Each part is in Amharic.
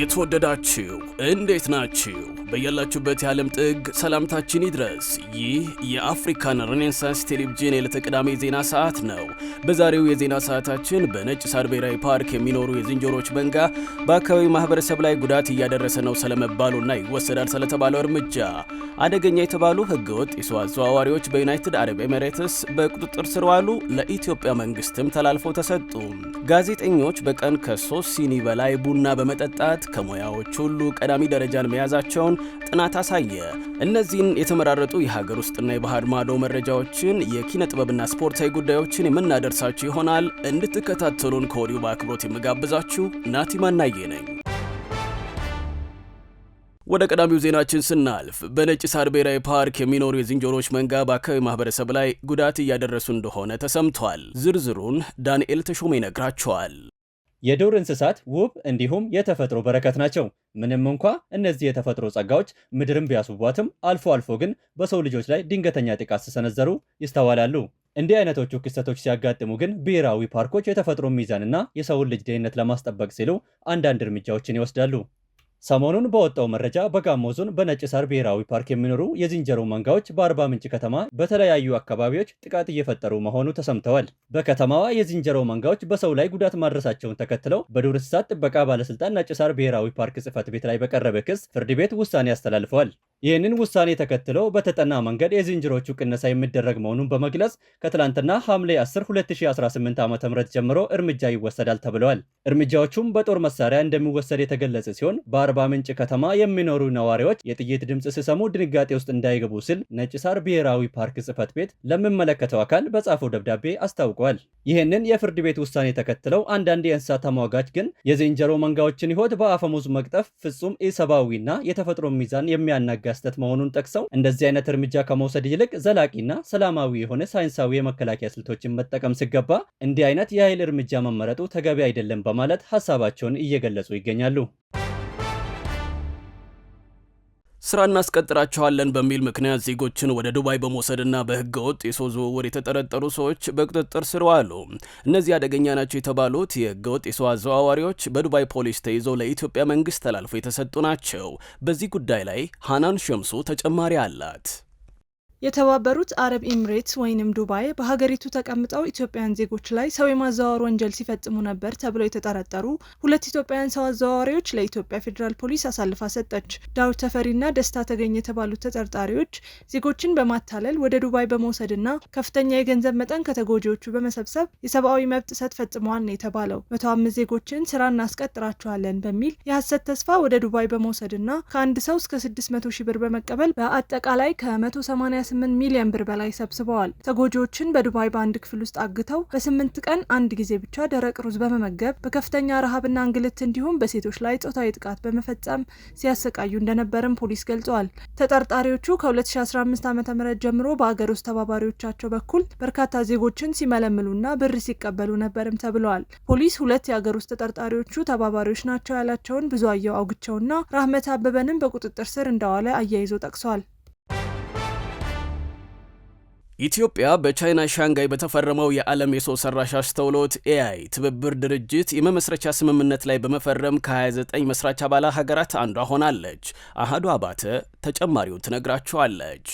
የተወደዳችሁ እንዴት ናችሁ? በያላችሁበት የዓለም ጥግ ሰላምታችን ይድረስ። ይህ የአፍሪካን ሬኔሳንስ ቴሌቪዥን የዕለተ ቅዳሜ ዜና ሰዓት ነው። በዛሬው የዜና ሰዓታችን በነጭ ሳር ብሔራዊ ፓርክ የሚኖሩ የዝንጀሮች መንጋ በአካባቢው ማህበረሰብ ላይ ጉዳት እያደረሰ ነው ስለመባሉና ይወሰዳል ስለተባለው እርምጃ፣ አደገኛ የተባሉ ህገወጥ የሰው አዘዋዋሪዎች በዩናይትድ አረብ ኤሚሬትስ በቁጥጥር ስር ዋሉ፣ ለኢትዮጵያ መንግስትም ተላልፈው ተሰጡ፣ ጋዜጠኞች በቀን ከ3 ሲኒ በላይ ቡና በመጠጣት ከሙያዎች ሁሉ ቀዳሚ ደረጃን መያዛቸውን ጥናት አሳየ። እነዚህን የተመራረጡ የሀገር ውስጥና የባህር ማዶ መረጃዎችን፣ የኪነ ጥበብና ስፖርታዊ ጉዳዮችን የምናደርሳችሁ ይሆናል። እንድትከታተሉን ከወዲሁ በአክብሮት የምጋብዛችሁ ናቲማናዬ ነኝ። ወደ ቀዳሚው ዜናችን ስናልፍ በነጭ ሳር ብሔራዊ ፓርክ የሚኖሩ የዝንጀሮች መንጋ በአካባቢ ማህበረሰብ ላይ ጉዳት እያደረሱ እንደሆነ ተሰምቷል። ዝርዝሩን ዳንኤል ተሾመ ይነግራቸዋል። የዱር እንስሳት ውብ እንዲሁም የተፈጥሮ በረከት ናቸው። ምንም እንኳ እነዚህ የተፈጥሮ ጸጋዎች ምድርን ቢያስውቧትም አልፎ አልፎ ግን በሰው ልጆች ላይ ድንገተኛ ጥቃት ሲሰነዘሩ ይስተዋላሉ። እንዲህ አይነቶቹ ክስተቶች ሲያጋጥሙ ግን ብሔራዊ ፓርኮች የተፈጥሮ ሚዛንና የሰውን ልጅ ደህንነት ለማስጠበቅ ሲሉ አንዳንድ እርምጃዎችን ይወስዳሉ። ሰሞኑን በወጣው መረጃ በጋሞ ዞን በነጭ ሳር ብሔራዊ ፓርክ የሚኖሩ የዝንጀሮ መንጋዎች በአርባ ምንጭ ከተማ በተለያዩ አካባቢዎች ጥቃት እየፈጠሩ መሆኑ ተሰምተዋል። በከተማዋ የዝንጀሮ መንጋዎች በሰው ላይ ጉዳት ማድረሳቸውን ተከትለው በዱር እንስሳት ጥበቃ ባለስልጣን ነጭ ሳር ብሔራዊ ፓርክ ጽሕፈት ቤት ላይ በቀረበ ክስ ፍርድ ቤት ውሳኔ አስተላልፈዋል። ይህንን ውሳኔ ተከትሎ በተጠና መንገድ የዝንጀሮቹ ቅነሳ የሚደረግ መሆኑን በመግለጽ ከትላንትና ሐምሌ 10 2018 ዓ.ም ጀምሮ እርምጃ ይወሰዳል ተብለዋል። እርምጃዎቹም በጦር መሳሪያ እንደሚወሰድ የተገለጸ ሲሆን በአርባ ምንጭ ከተማ የሚኖሩ ነዋሪዎች የጥይት ድምፅ ሲሰሙ ድንጋጤ ውስጥ እንዳይገቡ ሲል ነጭ ሳር ብሔራዊ ፓርክ ጽሕፈት ቤት ለሚመለከተው አካል በጻፈው ደብዳቤ አስታውቋል። ይህንን የፍርድ ቤት ውሳኔ ተከትለው አንዳንድ የእንስሳት ተሟጋች ግን የዝንጀሮ መንጋዎችን ሕይወት በአፈሙዝ መቅጠፍ ፍጹም ኢሰብአዊና የተፈጥሮ ሚዛን የሚያናጋ ስህተት መሆኑን ጠቅሰው እንደዚህ አይነት እርምጃ ከመውሰድ ይልቅ ዘላቂና ሰላማዊ የሆነ ሳይንሳዊ የመከላከያ ስልቶችን መጠቀም ሲገባ እንዲህ አይነት የኃይል እርምጃ መመረጡ ተገቢ አይደለም በማለት ሀሳባቸውን እየገለጹ ይገኛሉ። ስራ እናስቀጥራቸዋለን በሚል ምክንያት ዜጎችን ወደ ዱባይ በመውሰድና በህገ ወጥ የሰው ዝውውር የተጠረጠሩ ሰዎች በቁጥጥር ስር ዋሉ። እነዚህ አደገኛ ናቸው የተባሉት የህገ ወጥ የሰው አዘዋዋሪዎች በዱባይ ፖሊስ ተይዘው ለኢትዮጵያ መንግስት ተላልፈው የተሰጡ ናቸው። በዚህ ጉዳይ ላይ ሃናን ሸምሱ ተጨማሪ አላት። የተባበሩት አረብ ኤሚሬትስ ወይንም ዱባይ በሀገሪቱ ተቀምጠው ኢትዮጵያውያን ዜጎች ላይ ሰው የማዘዋወር ወንጀል ሲፈጽሙ ነበር ተብለው የተጠረጠሩ 2 ኢትዮጵያውያን ሰው አዘዋዋሪዎች ለኢትዮጵያ ፌዴራል ፖሊስ አሳልፋ ሰጠች። ዳዊት ተፈሪና ደስታ ተገኘ የተባሉት ተጠርጣሪዎች ዜጎችን በማታለል ወደ ዱባይ በመውሰድና ከፍተኛ የገንዘብ መጠን ከተጎጂዎቹ በመሰብሰብ የሰብአዊ መብት ጥሰት ፈጽመዋል ነው የተባለው። 105 ዜጎችን ስራ እናስቀጥራቸዋለን በሚል የሐሰት ተስፋ ወደ ዱባይ በመውሰድና ከአንድ ሰው እስከ 600 ሺህ ብር በመቀበል በአጠቃላይ ከ180 8 ሚሊዮን ብር በላይ ሰብስበዋል። ተጎጂዎችን በዱባይ በአንድ ክፍል ውስጥ አግተው በ8 ቀን አንድ ጊዜ ብቻ ደረቅ ሩዝ በመመገብ በከፍተኛ ረሃብና እንግልት እንዲሁም በሴቶች ላይ ጾታዊ ጥቃት በመፈጸም ሲያሰቃዩ እንደነበርም ፖሊስ ገልጸዋል። ተጠርጣሪዎቹ ከ2015 ዓ.ም ጀምሮ በአገር ውስጥ ተባባሪዎቻቸው በኩል በርካታ ዜጎችን ሲመለምሉና ብር ሲቀበሉ ነበርም ተብለዋል። ፖሊስ 2 የአገር ውስጥ ተጠርጣሪዎቹ ተባባሪዎች ናቸው ያላቸውን ብዙአየሁ አውግቸውና ራህመት አበበንም በቁጥጥር ስር እንዳዋለ አያይዞ ጠቅሷል። ኢትዮጵያ በቻይና ሻንጋይ በተፈረመው የዓለም የሰው ሰራሽ አስተውሎት ኤአይ ትብብር ድርጅት የመመስረቻ ስምምነት ላይ በመፈረም ከ29 መስራች አባላት ሀገራት አንዷ ሆናለች። አሃዱ አባተ ተጨማሪውን ትነግራቸዋለች።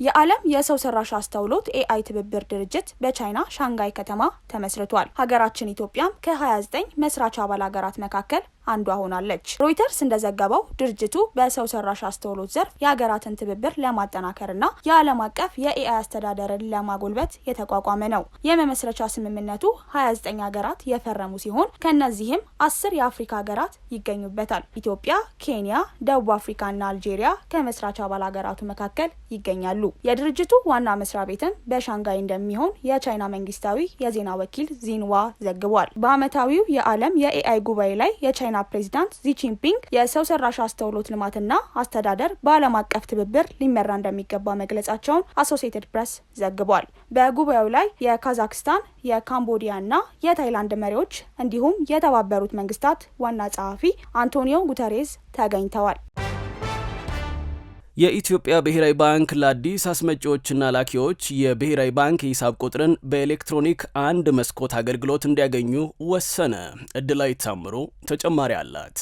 የዓለም የሰው ሰራሽ አስተውሎት ኤአይ ትብብር ድርጅት በቻይና ሻንጋይ ከተማ ተመስርቷል። ሀገራችን ኢትዮጵያም ከ29 መስራች አባል ሀገራት መካከል አንዷ ሆናለች። ሮይተርስ እንደዘገበው ድርጅቱ በሰው ሰራሽ አስተውሎት ዘርፍ የሀገራትን ትብብር ለማጠናከርና የዓለም አቀፍ የኤአይ አስተዳደርን ለማጎልበት የተቋቋመ ነው። የመመስረቻ ስምምነቱ 29 ሀገራት የፈረሙ ሲሆን ከነዚህም 10 የአፍሪካ ሀገራት ይገኙበታል። ኢትዮጵያ፣ ኬንያ፣ ደቡብ አፍሪካና አልጄሪያ ከመስራች አባል ሀገራቱ መካከል ይገኛሉ። የድርጅቱ ዋና መስሪያ ቤትም በሻንጋይ እንደሚሆን የቻይና መንግስታዊ የዜና ወኪል ዚንዋ ዘግቧል። በዓመታዊው የዓለም የኤአይ ጉባኤ ላይ የቻይና ፕሬዚዳንት ዚ ጂንፒንግ የሰው ሰራሽ አስተውሎት ልማትና አስተዳደር በዓለም አቀፍ ትብብር ሊመራ እንደሚገባ መግለጻቸውን አሶሲኤትድ ፕሬስ ዘግቧል። በጉባኤው ላይ የካዛክስታን፣ የካምቦዲያና የታይላንድ መሪዎች እንዲሁም የተባበሩት መንግስታት ዋና ጸሐፊ አንቶኒዮ ጉተሬዝ ተገኝተዋል። የኢትዮጵያ ብሔራዊ ባንክ ለአዲስ አስመጪዎችና ላኪዎች የብሔራዊ ባንክ የሂሳብ ቁጥርን በኤሌክትሮኒክ አንድ መስኮት አገልግሎት እንዲያገኙ ወሰነ። እድላዊት ታምሩ ተጨማሪ አላት።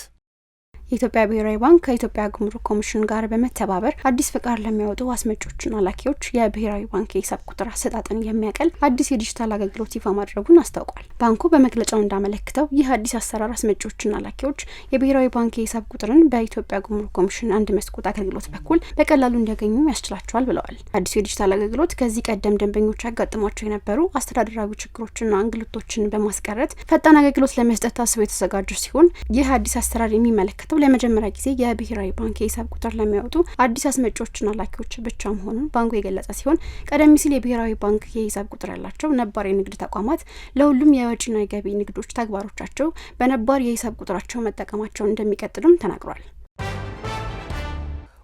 የኢትዮጵያ ብሔራዊ ባንክ ከኢትዮጵያ ጉምሩክ ኮሚሽን ጋር በመተባበር አዲስ ፍቃድ ለሚያወጡ አስመጪዎችና ላኪዎች የብሔራዊ ባንክ የሂሳብ ቁጥር አሰጣጥን የሚያቀል አዲስ የዲጂታል አገልግሎት ይፋ ማድረጉን አስታውቋል። ባንኩ በመግለጫው እንዳመለከተው ይህ አዲስ አሰራር አስመጪዎችና ላኪዎች የብሔራዊ ባንክ የሂሳብ ቁጥርን በኢትዮጵያ ጉምሩክ ኮሚሽን አንድ መስኮት አገልግሎት በኩል በቀላሉ እንዲያገኙ ያስችላቸዋል ብለዋል። አዲሱ የዲጂታል አገልግሎት ከዚህ ቀደም ደንበኞች ያጋጥሟቸው የነበሩ አስተዳደራዊ ችግሮችና እንግልቶችን በማስቀረት ፈጣን አገልግሎት ለመስጠት ታስቦ የተዘጋጀ ሲሆን ይህ አዲስ አሰራር የሚመለከተው ለመጀመሪያ ጊዜ የብሔራዊ ባንክ የሂሳብ ቁጥር ለሚያወጡ አዲስ አስመጪዎችና ላኪዎች ብቻ መሆኑን ባንኩ የገለጸ ሲሆን ቀደም ሲል የብሔራዊ ባንክ የሂሳብ ቁጥር ያላቸው ነባር የንግድ ተቋማት ለሁሉም የወጪና የገቢ ንግዶች ተግባሮቻቸው በነባር የሂሳብ ቁጥራቸው መጠቀማቸውን እንደሚቀጥሉም ተናግሯል።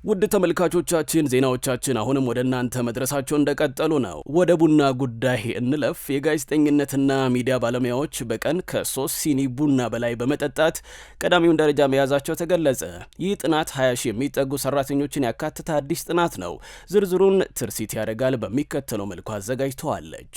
ውድ ተመልካቾቻችን ዜናዎቻችን አሁንም ወደ እናንተ መድረሳቸው እንደቀጠሉ ነው። ወደ ቡና ጉዳይ እንለፍ። የጋዜጠኝነትና ሚዲያ ባለሙያዎች በቀን ከ3 ሲኒ ቡና በላይ በመጠጣት ቀዳሚውን ደረጃ መያዛቸው ተገለጸ። ይህ ጥናት 20 ሺህ የሚጠጉ ሰራተኞችን ያካተተ አዲስ ጥናት ነው። ዝርዝሩን ትርሲት ያደርጋል በሚከተለው መልኩ አዘጋጅተዋለች።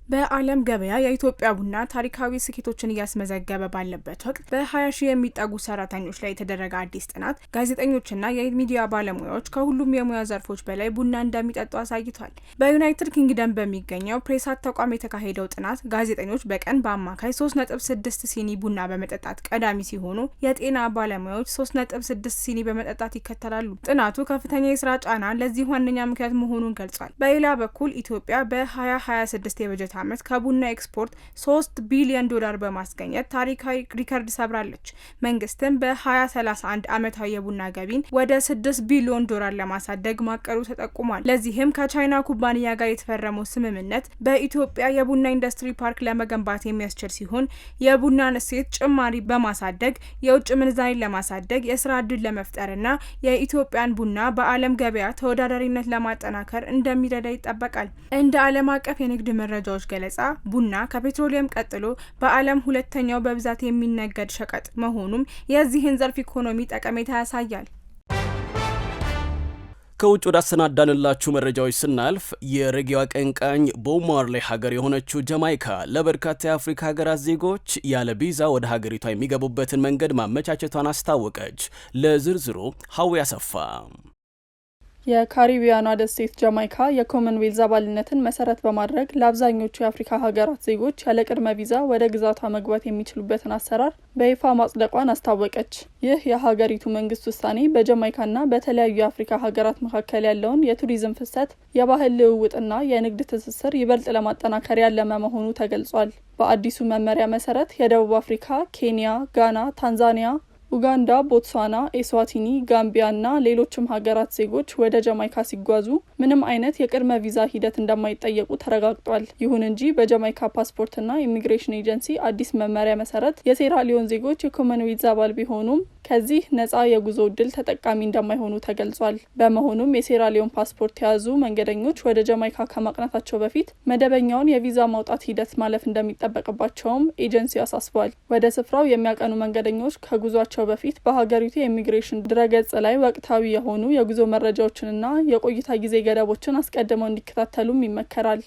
በዓለም ገበያ የኢትዮጵያ ቡና ታሪካዊ ስኬቶችን እያስመዘገበ ባለበት ወቅት በ20 ሺህ የሚጠጉ ሰራተኞች ላይ የተደረገ አዲስ ጥናት ጋዜጠኞችና የሚዲያ ባለሙያዎች ከሁሉም የሙያ ዘርፎች በላይ ቡና እንደሚጠጡ አሳይቷል። በዩናይትድ ኪንግደም በሚገኘው ፕሬሳት ተቋም የተካሄደው ጥናት ጋዜጠኞች በቀን በአማካይ 3.6 ሲኒ ቡና በመጠጣት ቀዳሚ ሲሆኑ የጤና ባለሙያዎች 3.6 ሲኒ በመጠጣት ይከተላሉ። ጥናቱ ከፍተኛ የስራ ጫና ለዚህ ዋነኛ ምክንያት መሆኑን ገልጿል። በሌላ በኩል ኢትዮጵያ በ2026 የበጀት ዓመት ከቡና ኤክስፖርት 3 ቢሊዮን ዶላር በማስገኘት ታሪካዊ ሪከርድ ሰብራለች። መንግስትም በ2031 ዓመታዊ የቡና ገቢን ወደ 6 ቢሊዮን ዶላር ለማሳደግ ማቀዱ ተጠቁሟል። ለዚህም ከቻይና ኩባንያ ጋር የተፈረመው ስምምነት በኢትዮጵያ የቡና ኢንዱስትሪ ፓርክ ለመገንባት የሚያስችል ሲሆን የቡናን እሴት ጭማሪ በማሳደግ የውጭ ምንዛሪን ለማሳደግ የስራ ዕድል ለመፍጠርና የኢትዮጵያን ቡና በዓለም ገበያ ተወዳዳሪነት ለማጠናከር እንደሚረዳ ይጠበቃል። እንደ ዓለም አቀፍ የንግድ መረጃዎች ገለጻ ቡና ከፔትሮሊየም ቀጥሎ በዓለም ሁለተኛው በብዛት የሚነገድ ሸቀጥ መሆኑም የዚህን ዘርፍ ኢኮኖሚ ጠቀሜታ ያሳያል። ከውጭ ወዳሰናዳንላችሁ መረጃዎች ስናልፍ የሬጌው አቀንቃኝ ቦብ ማርሌ ሀገር የሆነችው ጃማይካ ለበርካታ የአፍሪካ ሀገራት ዜጎች ያለ ቪዛ ወደ ሀገሪቷ የሚገቡበትን መንገድ ማመቻቸቷን አስታወቀች። ለዝርዝሩ ሀዊ አሰፋ። የካሪቢያኗ ደሴት ጃማይካ የኮመንዌልዝ አባልነትን መሰረት በማድረግ ለአብዛኞቹ የአፍሪካ ሀገራት ዜጎች ያለ ቅድመ ቪዛ ወደ ግዛቷ መግባት የሚችሉበትን አሰራር በይፋ ማጽደቋን አስታወቀች። ይህ የሀገሪቱ መንግስት ውሳኔ በጃማይካና በተለያዩ የአፍሪካ ሀገራት መካከል ያለውን የቱሪዝም ፍሰት፣ የባህል ልውውጥና የንግድ ትስስር ይበልጥ ለማጠናከር ያለመ መሆኑ ተገልጿል። በአዲሱ መመሪያ መሰረት የደቡብ አፍሪካ፣ ኬንያ፣ ጋና፣ ታንዛኒያ፣ ኡጋንዳ፣ ቦትስዋና፣ ኤስዋቲኒ፣ ጋምቢያ እና ሌሎችም ሀገራት ዜጎች ወደ ጃማይካ ሲጓዙ ምንም አይነት የቅድመ ቪዛ ሂደት እንደማይጠየቁ ተረጋግጧል። ይሁን እንጂ በጃማይካ ፓስፖርትና ኢሚግሬሽን ኤጀንሲ አዲስ መመሪያ መሰረት የሴራሊዮን ዜጎች የኮመንዌልዝ አባል ቢሆኑም ከዚህ ነጻ የጉዞ እድል ተጠቃሚ እንደማይሆኑ ተገልጿል። በመሆኑም የሴራሊዮን ፓስፖርት የያዙ መንገደኞች ወደ ጃማይካ ከማቅናታቸው በፊት መደበኛውን የቪዛ ማውጣት ሂደት ማለፍ እንደሚጠበቅባቸውም ኤጀንሲው አሳስቧል። ወደ ስፍራው የሚያቀኑ መንገደኞች ከጉዟቸው በፊት በሀገሪቱ የኢሚግሬሽን ድረገጽ ላይ ወቅታዊ የሆኑ የጉዞ መረጃዎችንና የቆይታ ጊዜ ገደቦችን አስቀድመው እንዲከታተሉም ይመከራል።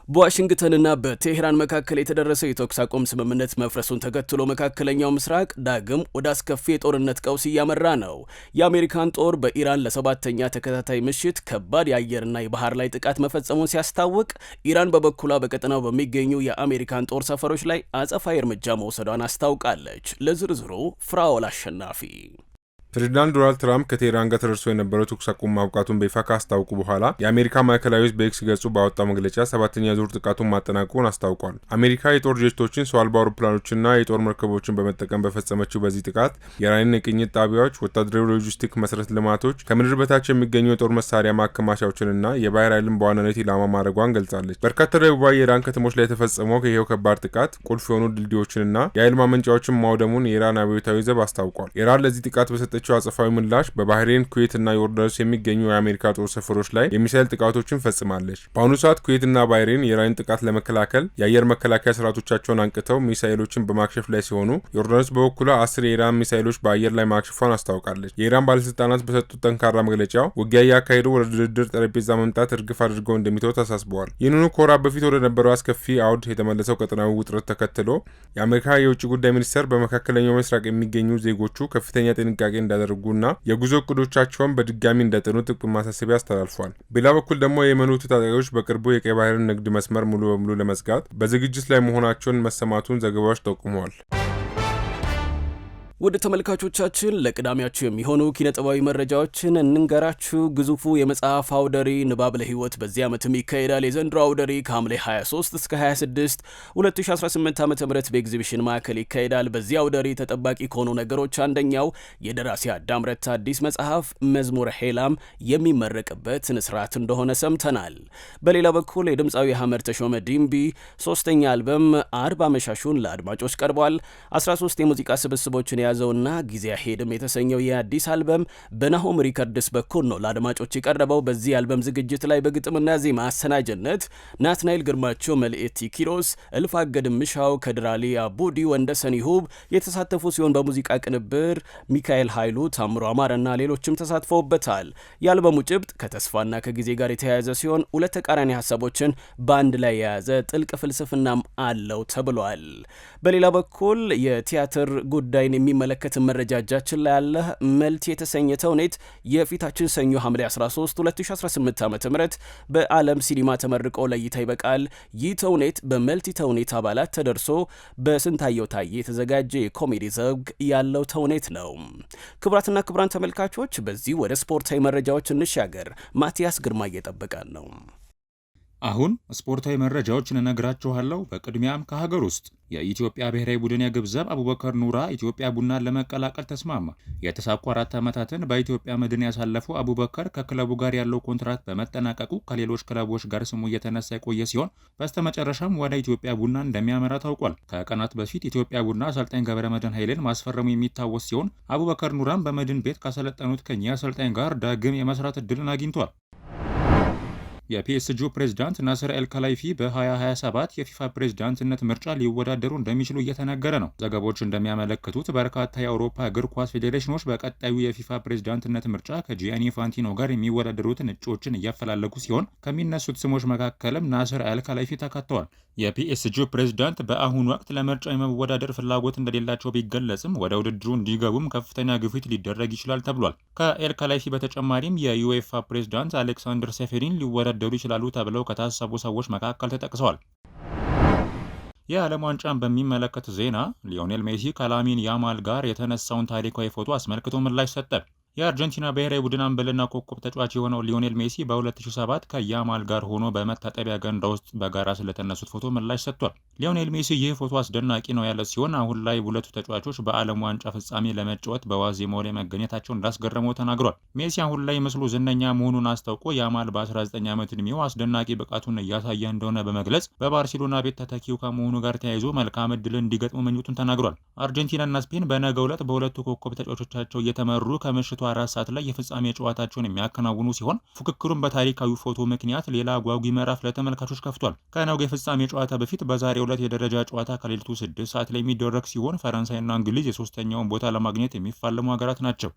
በዋሽንግተንና በቴህራን መካከል የተደረሰው የተኩስ አቁም ስምምነት መፍረሱን ተከትሎ መካከለኛው ምስራቅ ዳግም ወደ አስከፊ የጦርነት ቀውስ እያመራ ነው። የአሜሪካን ጦር በኢራን ለ7ኛ ተከታታይ ምሽት ከባድ የአየርና የባህር ላይ ጥቃት መፈጸሙን ሲያስታውቅ፣ ኢራን በበኩሏ በቀጠናው በሚገኙ የአሜሪካን ጦር ሰፈሮች ላይ አጸፋዊ እርምጃ መውሰዷን አስታውቃለች። ለዝርዝሩ ፍራኦል አሸናፊ። ፕሬዚዳንት ዶናልድ ትራምፕ ከቴህራን ጋር ተደርሶ የነበረው ተኩስ አቁም ማብቃቱን በይፋ ካስታወቁ በኋላ የአሜሪካ ማዕከላዊ ሕዝብ በኤክስ ገጹ ባወጣው መግለጫ 7ኛ ዙር ጥቃቱን ማጠናቀቁን አስታውቋል። አሜሪካ የጦር ጄቶችን፣ ሰው አልባ አውሮፕላኖችና የጦር መርከቦችን በመጠቀም በፈጸመችው በዚህ ጥቃት የኢራንን የቅኝት ጣቢያዎች፣ ወታደራዊ ሎጂስቲክ መሰረተ ልማቶች፣ ከምድር በታች የሚገኙ የጦር መሳሪያ ማከማቻዎችንና የባህር ኃይልን በዋናነት ኢላማ ማድረጓን ገልጻለች። በርካታ ደቡባዊ የኢራን ከተሞች ላይ የተፈጸመው ይሄው ከባድ ጥቃት ቁልፍ የሆኑ ድልድዮችንና የኃይል ማመንጫዎችን ማውደሙን የኢራን አብዮታዊ ዘብ አስታውቋል። ኢራን ለዚህ ጥቃት በሰጠችው በሰጠችው አጸፋዊ ምላሽ በባህሬን፣ ኩዌት እና ዮርዳኖስ የሚገኙ የአሜሪካ ጦር ሰፈሮች ላይ የሚሳኤል ጥቃቶችን ፈጽማለች። በአሁኑ ሰዓት ኩዌት እና ባህሬን የኢራን ጥቃት ለመከላከል የአየር መከላከያ ስርዓቶቻቸውን አንቅተው ሚሳኤሎችን በማክሸፍ ላይ ሲሆኑ ዮርዳኖስ በበኩሏ 10 የኢራን ሚሳኤሎች በአየር ላይ ማክሸፏን አስታውቃለች። የኢራን ባለስልጣናት በሰጡት ጠንካራ መግለጫ ውጊያ እያካሄዱ ወደ ድርድር ጠረጴዛ መምጣት እርግፍ አድርገው እንደሚተው ተሳስበዋል። ይህንኑ ከወራት በፊት ወደ ነበረው አስከፊ አውድ የተመለሰው ቀጠናዊ ውጥረት ተከትሎ የአሜሪካ የውጭ ጉዳይ ሚኒስቴር በመካከለኛው ምስራቅ የሚገኙ ዜጎቹ ከፍተኛ ጥንቃቄ እንዳደረጉና የጉዞ እቅዶቻቸውን በድጋሚ እንደጠኑ ጥብቅ ማሳሰቢያ አስተላልፏል። በሌላ በኩል ደግሞ የየመኑ ታጣቂዎች በቅርቡ የቀይ ባህርን ንግድ መስመር ሙሉ በሙሉ ለመዝጋት በዝግጅት ላይ መሆናቸውን መሰማቱን ዘገባዎች ጠቁመዋል። ወደ ተመልካቾቻችን ለቅዳሜያችሁ የሚሆኑ ኪነጥበባዊ መረጃዎችን እንንገራችሁ። ግዙፉ የመጽሐፍ አውደሪ ንባብ ለህይወት በዚህ ዓመትም ይካሄዳል። የዘንድሮ አውደሪ ከሐምሌ 23 እስከ 26 2018 ዓ.ም በኤግዚቢሽን ማዕከል ይካሄዳል። በዚህ አውደሪ ተጠባቂ ከሆኑ ነገሮች አንደኛው የደራሲ አዳም ረታ አዲስ መጽሐፍ መዝሙረ ሄላም የሚመረቅበት ስነስርዓት እንደሆነ ሰምተናል። በሌላ በኩል የድምፃዊ ሐመር ተሾመ ዲምቢ 3ኛ አልበም አርብ አመሻሹን ለአድማጮች ቀርቧል። 13 የሙዚቃ ስብስቦችን ያዘውና ጊዜ አይሄድም የተሰኘው የአዲስ አልበም በናሆም ሪከርድስ በኩል ነው ለአድማጮች የቀረበው። በዚህ አልበም ዝግጅት ላይ በግጥምና ዜማ አሰናጅነት ናትናኤል ግርማቸው፣ መልእቲ ኪሮስ፣ እልፍ አገድም ምሻው፣ ከድራሊ አቡዲ፣ ወንደሰን ይሁብ የተሳተፉ ሲሆን በሙዚቃ ቅንብር ሚካኤል ኃይሉ፣ ታምሮ አማረና ሌሎችም ተሳትፈውበታል። የአልበሙ ጭብጥ ከተስፋና ከጊዜ ጋር የተያያዘ ሲሆን ሁለት ተቃራኒ ሀሳቦችን በአንድ ላይ የያዘ ጥልቅ ፍልስፍናም አለው ተብሏል። በሌላ በኩል የቲያትር ጉዳይን የሚመለከት መረጃ እጃችን ላይ ያለ መልቲ የተሰኘ ተውኔት የፊታችን ሰኞ ሐምሌ 13 2018 ዓ.ም በዓለም ሲኒማ ተመርቆ ለእይታ ይበቃል። ይህ ተውኔት በመልቲ ተውኔት አባላት ተደርሶ በስንታየው ታዬ የተዘጋጀ የኮሜዲ ዘውግ ያለው ተውኔት ነው። ክቡራትና ክቡራን ተመልካቾች በዚህ ወደ ስፖርታዊ መረጃዎች እንሻገር። ማቲያስ ግርማ እየጠበቃን ነው። አሁን ስፖርታዊ መረጃዎችን እነግራችኋለሁ። በቅድሚያም ከሀገር ውስጥ የኢትዮጵያ ብሔራዊ ቡድን የግብ ዘብ አቡበከር ኑራ ኢትዮጵያ ቡናን ለመቀላቀል ተስማማ። የተሳኩ 4 ዓመታትን በኢትዮጵያ መድን ያሳለፈው አቡበከር ከክለቡ ጋር ያለው ኮንትራት በመጠናቀቁ ከሌሎች ክለቦች ጋር ስሙ እየተነሳ የቆየ ሲሆን በስተመጨረሻም ወደ ኢትዮጵያ ቡና እንደሚያመራ ታውቋል። ከቀናት በፊት ኢትዮጵያ ቡና አሰልጣኝ ገብረመድህን ኃይሌን ማስፈረሙ የሚታወስ ሲሆን አቡበከር ኑራም በመድን ቤት ካሰለጠኑት ከኛ አሰልጣኝ ጋር ዳግም የመስራት እድልን አግኝቷል። የፒኤስጂው ፕሬዝዳንት ናስር ኤልከላይፊ በ2027 የፊፋ ፕሬዝዳንትነት ምርጫ ሊወዳደሩ እንደሚችሉ እየተነገረ ነው። ዘገቦች እንደሚያመለክቱት በርካታ የአውሮፓ እግር ኳስ ፌዴሬሽኖች በቀጣዩ የፊፋ ፕሬዝዳንትነት ምርጫ ከጂያኒ ኢንፋንቲኖ ጋር የሚወዳደሩትን እጩዎችን እያፈላለጉ ሲሆን ከሚነሱት ስሞች መካከልም ናስር ኤልከላይፊ ተካተዋል። የፒኤስጂው ፕሬዝዳንት በአሁኑ ወቅት ለምርጫ የመወዳደር ፍላጎት እንደሌላቸው ቢገለጽም ወደ ውድድሩ እንዲገቡም ከፍተኛ ግፊት ሊደረግ ይችላል ተብሏል። ከኤልከላይፊ በተጨማሪም የዩኤፋ ፕሬዝዳንት አሌክሳንደር ሴፌሪን ሊወዳደሩ ይችላሉ ተብለው ከታሰቡ ሰዎች መካከል ተጠቅሰዋል። የዓለም ዋንጫን በሚመለከት ዜና ሊዮኔል ሜሲ ከላሚን ያማል ጋር የተነሳውን ታሪካዊ ፎቶ አስመልክቶ ምላሽ ሰጠ። የአርጀንቲና ብሔራዊ ቡድን አምበልና ኮከብ ተጫዋች የሆነው ሊዮኔል ሜሲ በ2007 ከያማል ጋር ሆኖ በመታጠቢያ ገንዳ ውስጥ በጋራ ስለተነሱት ፎቶ ምላሽ ሰጥቷል። ሊዮኔል ሜሲ ይህ ፎቶ አስደናቂ ነው ያለ ሲሆን አሁን ላይ ሁለቱ ተጫዋቾች በዓለም ዋንጫ ፍጻሜ ለመጫወት በዋዜማው ላይ መገኘታቸው እንዳስገረመው ተናግሯል። ሜሲ አሁን ላይ ምስሉ ዝነኛ መሆኑን አስታውቆ ያማል በ19 ዓመት ዕድሜው አስደናቂ ብቃቱን እያሳየ እንደሆነ በመግለጽ በባርሴሎና ቤት ተተኪው ከመሆኑ ጋር ተያይዞ መልካም ዕድልን እንዲገጥሙ ምኞቱን ተናግሯል። አርጀንቲናና ስፔን በነገው ዕለት በሁለቱ ኮከብ ተጫዋቾቻቸው እየተመሩ ከምሽቱ 4 ሰዓት ላይ የፍጻሜ ጨዋታቸውን የሚያከናውኑ ሲሆን ፉክክሩን በታሪካዊ ፎቶ ምክንያት ሌላ አጓጊ ምዕራፍ ለተመልካቾች ከፍቷል። ከነገው የፍጻሜ ጨዋታ በፊት በዛሬው ዕለት የደረጃ ጨዋታ ከሌሊቱ 6 ሰዓት ላይ የሚደረግ ሲሆን ፈረንሳይና እንግሊዝ የሶስተኛውን ቦታ ለማግኘት የሚፋለሙ ሀገራት ናቸው።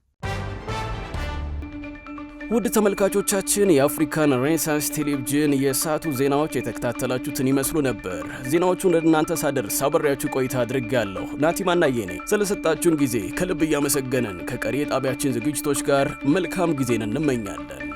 ውድ ተመልካቾቻችን የአፍሪካን ሬኔሳንስ ቴሌቪዥን የሰዓቱ ዜናዎች የተከታተላችሁትን ይመስሉ ነበር። ዜናዎቹን ለእናንተ ሳደርስ አብሬያችሁ ቆይታ አድርጌያለሁ። ናቲማናዬ ነኝ። ስለሰጣችሁን ጊዜ ከልብ እያመሰገንን ከቀሪ የጣቢያችን ዝግጅቶች ጋር መልካም ጊዜን እንመኛለን።